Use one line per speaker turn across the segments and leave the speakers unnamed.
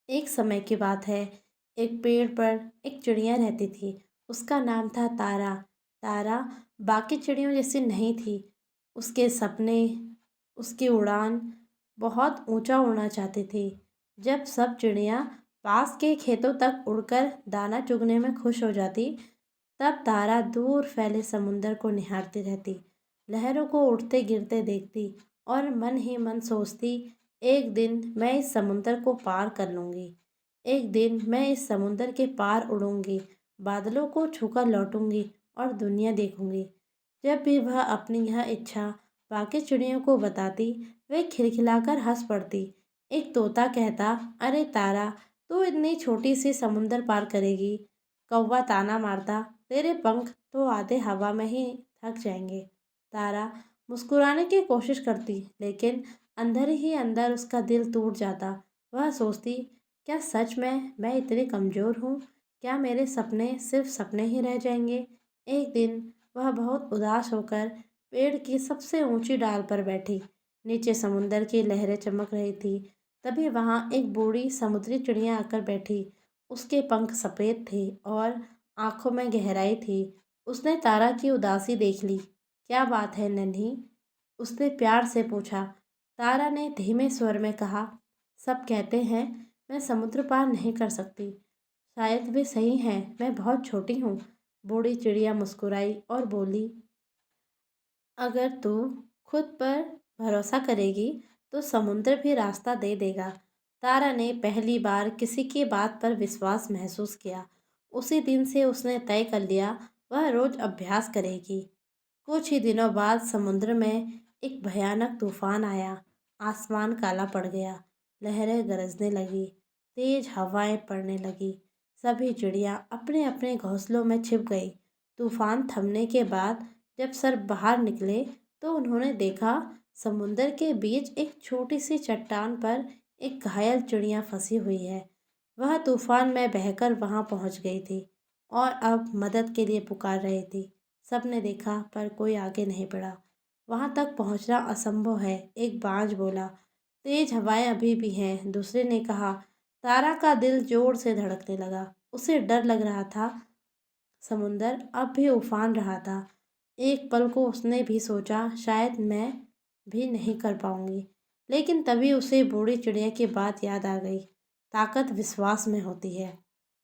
एक समय की बात है। एक पेड़ पर एक चिड़िया रहती थी। उसका नाम था तारा। तारा बाकी चिड़ियों जैसी नहीं थी। उसके सपने, उसकी उड़ान बहुत ऊंचा उड़ना चाहती थी। जब सब चिड़िया पास के खेतों तक उड़कर दाना चुगने में खुश हो जाती, तब तारा दूर फैले समुंदर को निहारती रहती, लहरों को उठते गिरते देखती और मन ही मन सोचती, एक दिन मैं इस समुंदर को पार कर लूंगी। एक दिन मैं इस समुंदर के पार उड़ूंगी, बादलों को छूकर लौटूंगी और दुनिया देखूंगी। जब भी वह अपनी यह इच्छा बाकी चिड़ियों को बताती, वे खिलखिलाकर हंस पड़ती। एक तोता कहता, अरे तारा, तू इतनी छोटी सी समुंदर पार करेगी। कौवा ताना मारता, तेरे पंख तो आधे हवा में ही थक जाएंगे। तारा मुस्कुराने की कोशिश करती, लेकिन अंदर ही अंदर उसका दिल टूट जाता। वह सोचती, क्या सच में मैं इतनी कमज़ोर हूँ? क्या मेरे सपने सिर्फ सपने ही रह जाएंगे? एक दिन वह बहुत उदास होकर पेड़ की सबसे ऊंची डाल पर बैठी। नीचे समुंदर की लहरें चमक रही थी। तभी वहाँ एक बूढ़ी समुद्री चिड़िया आकर बैठी। उसके पंख सफ़ेद थे और आंखों में गहराई थी। उसने तारा की उदासी देख ली। क्या बात है नन्ही? उसने प्यार से पूछा। तारा ने धीमे स्वर में कहा, सब कहते हैं मैं समुद्र पार नहीं कर सकती। शायद वे सही हैं, मैं बहुत छोटी हूँ। बूढ़ी चिड़िया मुस्कुराई और बोली, अगर तू खुद पर भरोसा करेगी तो समुद्र भी रास्ता दे देगा। तारा ने पहली बार किसी की बात पर विश्वास महसूस किया। उसी दिन से उसने तय कर लिया, वह रोज अभ्यास करेगी। कुछ ही दिनों बाद समुद्र में एक भयानक तूफान आया। आसमान काला पड़ गया, लहरें गरजने लगी, तेज हवाएं पड़ने लगी। सभी चिड़िया अपने अपने घोंसलों में छिप गई। तूफान थमने के बाद जब सर बाहर निकले तो उन्होंने देखा, समुंदर के बीच एक छोटी सी चट्टान पर एक घायल चिड़िया फंसी हुई है। वह तूफान में बहकर वहां पहुंच गई थी और अब मदद के लिए पुकार रही थी। सबने देखा पर कोई आगे नहीं बढ़ा। वहां तक पहुंचना असंभव है, एक बाज बोला। तेज हवाएं अभी भी हैं, दूसरे ने कहा। तारा का दिल जोर से धड़कने लगा। उसे डर लग रहा था, समुंदर अब भी उफान रहा था। एक पल को उसने भी सोचा, शायद मैं भी नहीं कर पाऊंगी। लेकिन तभी उसे बूढ़ी चिड़िया की बात याद आ गई। ताकत विश्वास में होती है।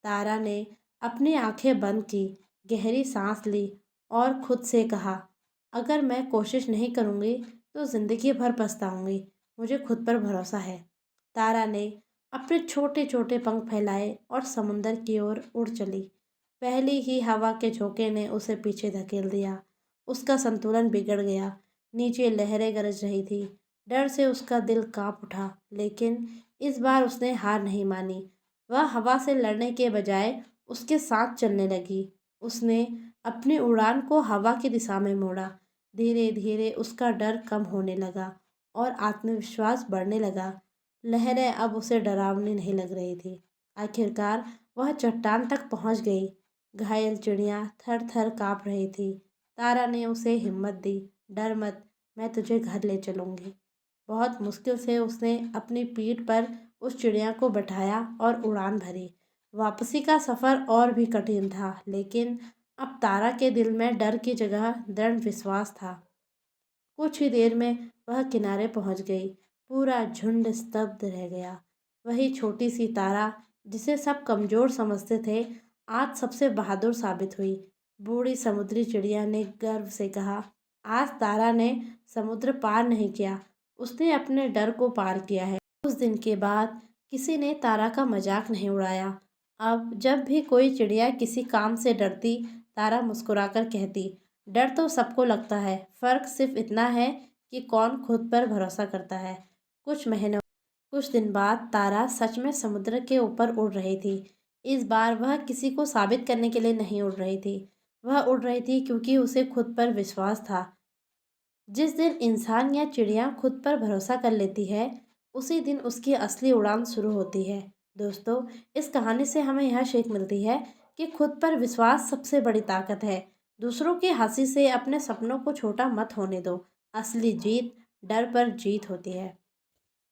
तारा ने अपनी आंखें बंद की, गहरी सांस ली और खुद से कहा, अगर मैं कोशिश नहीं करूंगी तो जिंदगी भर पछताऊंगी। मुझे खुद पर भरोसा है। तारा ने अपने छोटे छोटे पंख फैलाए और समुंदर की ओर उड़ चली। पहली ही हवा के झोंके ने उसे पीछे धकेल दिया। उसका संतुलन बिगड़ गया। नीचे लहरें गरज रही थी। डर से उसका दिल कांप उठा, लेकिन इस बार उसने हार नहीं मानी। वह हवा से लड़ने के बजाय उसके साथ चलने लगी। उसने अपनी उड़ान को हवा की दिशा में मोड़ा। धीरे धीरे उसका डर कम होने लगा और आत्मविश्वास बढ़ने लगा। लहरें अब उसे डरावनी नहीं लग रही थी। आखिरकार वह चट्टान तक पहुंच गई। घायल चिड़िया थर थर काँप रही थी। तारा ने उसे हिम्मत दी, डर मत, मैं तुझे घर ले चलूंगी। बहुत मुश्किल से उसने अपनी पीठ पर उस चिड़िया को बैठाया और उड़ान भरी। वापसी का सफ़र और भी कठिन था, लेकिन अब तारा के दिल में डर की जगह दृढ़ विश्वास था। कुछ ही देर में वह किनारे पहुंच गई। पूरा झुंड स्तब्ध रह गया। वही छोटी सी तारा, जिसे सब कमज़ोर समझते थे, आज सबसे बहादुर साबित हुई। बूढ़ी समुद्री चिड़िया ने गर्व से कहा, आज तारा ने समुद्र पार नहीं किया, उसने अपने डर को पार किया है। उस दिन के बाद किसी ने तारा का मजाक नहीं उड़ाया। अब जब भी कोई चिड़िया किसी काम से डरती, तारा मुस्कुराकर कहती, डर तो सबको लगता है, फ़र्क सिर्फ इतना है कि कौन खुद पर भरोसा करता है। कुछ महीनों कुछ दिन बाद तारा सच में समुद्र के ऊपर उड़ रही थी। इस बार वह किसी को साबित करने के लिए नहीं उड़ रही थी। वह उड़ रही थी क्योंकि उसे खुद पर विश्वास था। जिस दिन इंसान या चिड़िया खुद पर भरोसा कर लेती है, उसी दिन उसकी असली उड़ान शुरू होती है। दोस्तों, इस कहानी से हमें यह सीख मिलती है कि खुद पर विश्वास सबसे बड़ी ताकत है। दूसरों की हंसी से अपने सपनों को छोटा मत होने दो। असली जीत डर पर जीत होती है।